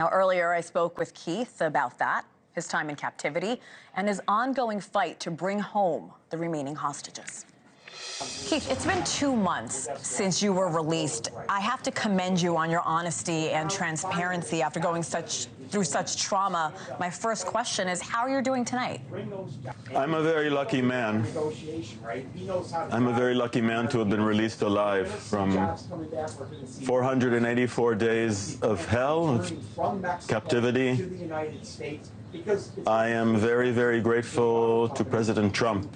Now, earlier I spoke with Keith about that, his time in captivity, and his ongoing fight to bring home the remaining hostages. Keith, it's been 2 months since you were released. I have to commend you on your honesty and transparency after going through such trauma. My first question is, how are you doing tonight? I'm a very lucky man. I'm a very lucky man to have been released alive from 484 days of hell, of captivity. I am very, very grateful to President Trump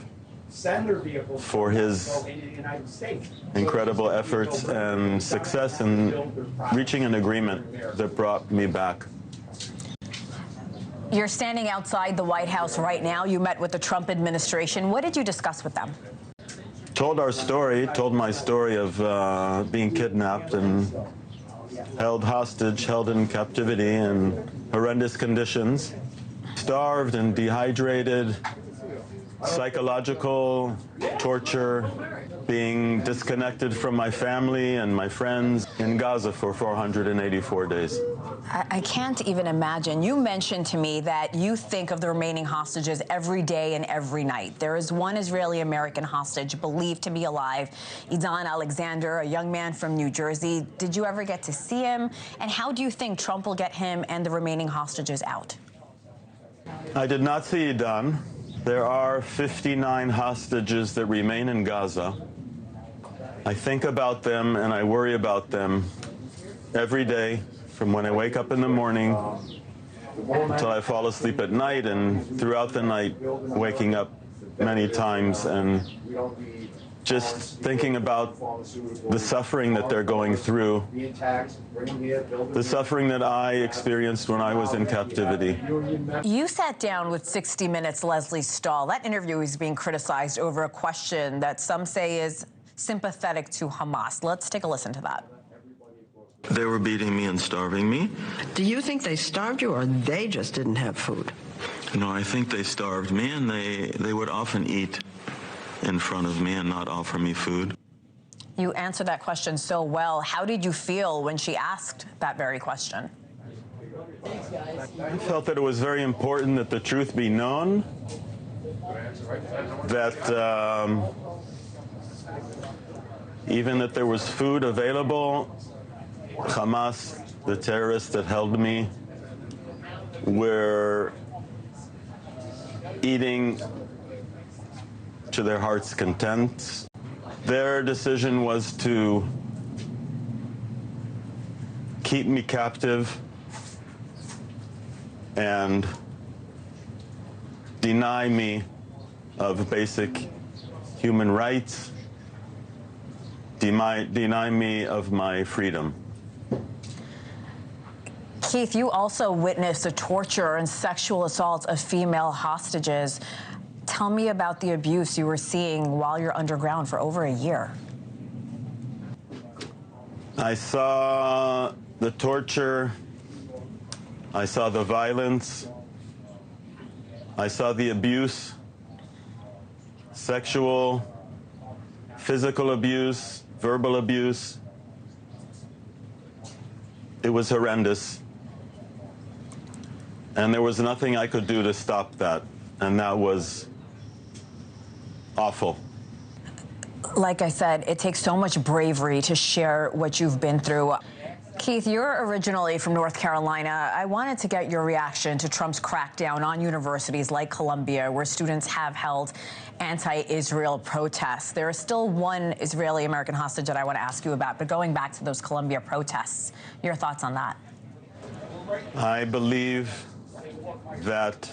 for his incredible efforts and success in reaching an agreement that brought me back. You're standing outside the White House right now. You met with the Trump administration. What did you discuss with them? Told my story of being kidnapped and held hostage, held in captivity in horrendous conditions, starved and dehydrated, psychological torture, being disconnected from my family and my friends in Gaza for 484 days. I can't even imagine. You mentioned to me that you think of the remaining hostages every day and every night. There is one Israeli-American hostage believed to be alive, Idan Alexander, a young man from New Jersey. Did you ever get to see him? And how do you think Trump will get him and the remaining hostages out? I did not see Idan. There are 59 hostages that remain in Gaza. I think about them and I worry about them every day, from when I wake up in the morning until I fall asleep at night, and throughout the night, waking up many times and just thinking about the suffering that they're going through, the suffering that I experienced when I was in captivity. You sat down with 60 Minutes' Leslie Stahl. That interview is being criticized over a question that some say is sympathetic to Hamas. Let's take a listen to that. They were beating me and starving me. Do you think they starved you, or they just didn't have food? No, I think they starved me, and they would often eat in front of me and not offer me food. You answered that question so well. How did you feel when she asked that very question? I felt that it was very important that the truth be known, that even that there was food available. Hamas, the terrorists that held me, were eating to their heart's content. Their decision was to keep me captive and deny me of basic human rights, deny me of my freedom. Keith, you also witnessed the torture and sexual assaults of female hostages. Tell me about the abuse you were seeing while you're underground for over a year. I saw the torture. I saw the violence. I saw the abuse, sexual, physical abuse, verbal abuse. It was horrendous. And there was nothing I could do to stop that. And that was awful. Like I said, it takes so much bravery to share what you've been through. Keith, you're originally from North Carolina. I wanted to get your reaction to Trump's crackdown on universities like Columbia, where students have held anti-Israel protests. There is still one Israeli-American hostage that I want to ask you about, but going back to those Columbia protests, your thoughts on that? I believe that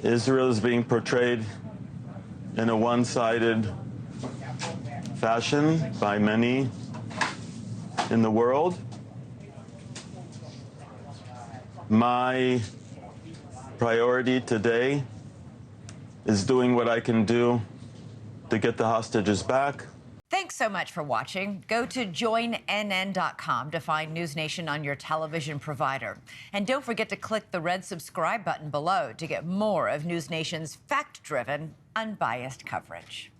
Israel is being portrayed in a one-sided fashion by many in the world. My priority today is doing what I can do to get the hostages back. Thanks so much for watching. Go to joinnn.com to find NewsNation on your television provider. And don't forget to click the red subscribe button below to get more of NewsNation's fact-driven, unbiased coverage.